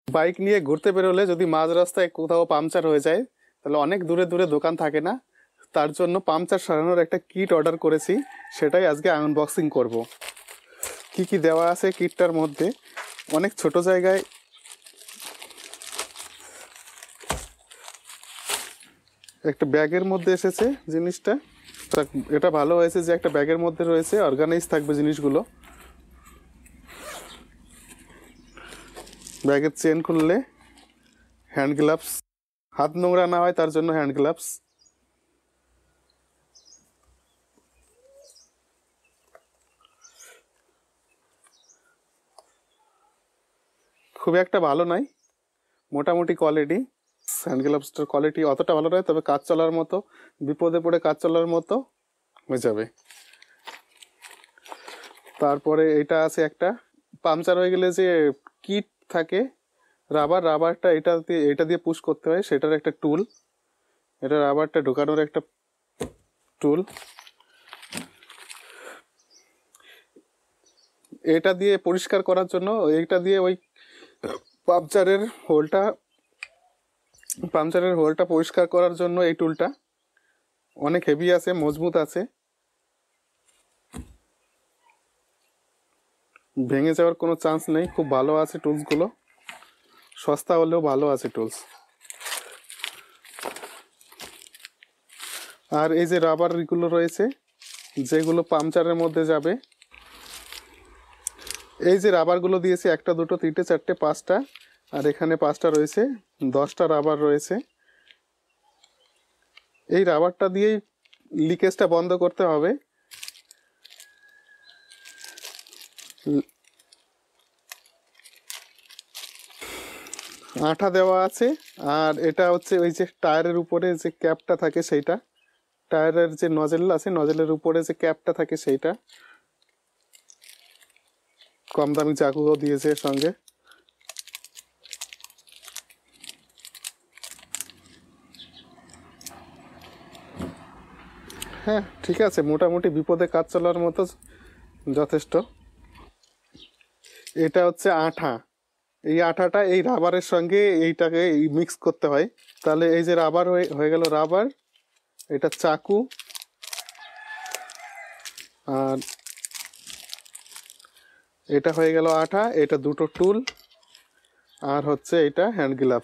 Bike নিয়ে ঘুরতে বেরোলে যদি মাঝ রাস্তায় কোথাও পাংচার হয়ে যায় তাহলে অনেক দূরে দূরে দোকান থাকে না, তার জন্য পাংচার সারানোর একটা কিট অর্ডার করেছি, সেটাই আজকে আনবক্সিং করব। কি কি দেওয়া আছে কিটটার মধ্যে, অনেক ছোট জায়গায় একটা ব্যাগের মধ্যে এসেছে জিনিসটা। এটা ভালো হয়েছে যে একটা ব্যাগের মধ্যে রয়েছে, অর্গানাইজ থাকবে জিনিসগুলো। ব্যাগের চেন খুললে হ্যান্ড গ্লাভস, হাত নোংরা না হয় তার জন্য হ্যান্ড গ্লাভস। খুব একটা ভালো নয়, মোটামুটি কোয়ালিটি। হ্যান্ড গ্লাভসটার কোয়ালিটি অতটা ভালো নয়, তবে কাজ চলার মতো, বিপদে পড়ে কাজ চলার মতো হয়ে যাবে। তারপরে এটা আছে একটা পাংচার হয়ে গেলে যে কিট থাকে, রাবারটা এটা দিয়ে পুশ করতে হয়, সেটার একটা টুল। এটা রাবারটা ঢোকানোর একটা টুল। এটা দিয়ে পরিষ্কার করার জন্য, এইটা দিয়ে ওই পাংচারের হোলটা পরিষ্কার করার জন্য এই টুলটা অনেক হেভি আছে, মজবুত আছে, ভেঙে যাওয়ার কোনো চান্স নেই। খুব ভালো আছে টুলসগুলো, সস্তা হলেও ভালো আছে টুলস। আর এই যে রাবারগুলো রয়েছে যেগুলো পাংচারের মধ্যে যাবে, এই যে রাবারগুলো দিয়েছে, 1 2 3 4 5টা, আর এখানে 5টা রয়েছে, 10টা রাবার রয়েছে। এই রাবারটা দিয়েই লিকেজটা বন্ধ করতে হবে। আঠা দেওয়া আছে। আর এটা হচ্ছে ওই যে টায়ারের উপরে যে ক্যাপটা থাকে সেইটা, টায়ারের যে নজেল আছে নজেলের উপরে যে ক্যাপটা থাকে সেইটা। কম দামি চাকুও দিয়েছে এর সঙ্গে। হ্যাঁ ঠিক আছে, মোটামুটি বিপদে কাজ চলার মতো যথেষ্ট। এটা হচ্ছে আঠা, এই আঠাটা এই রাবারের সঙ্গে এইটাকে মিক্স করতে হয়, তাহলে এই যে রাবার হয়ে গেল রাবার। এটা চাকু, আর এটা হয়ে গেল আঠা। এটা দুটো টুল, আর হচ্ছে এটা হ্যান্ড গ্লাভ।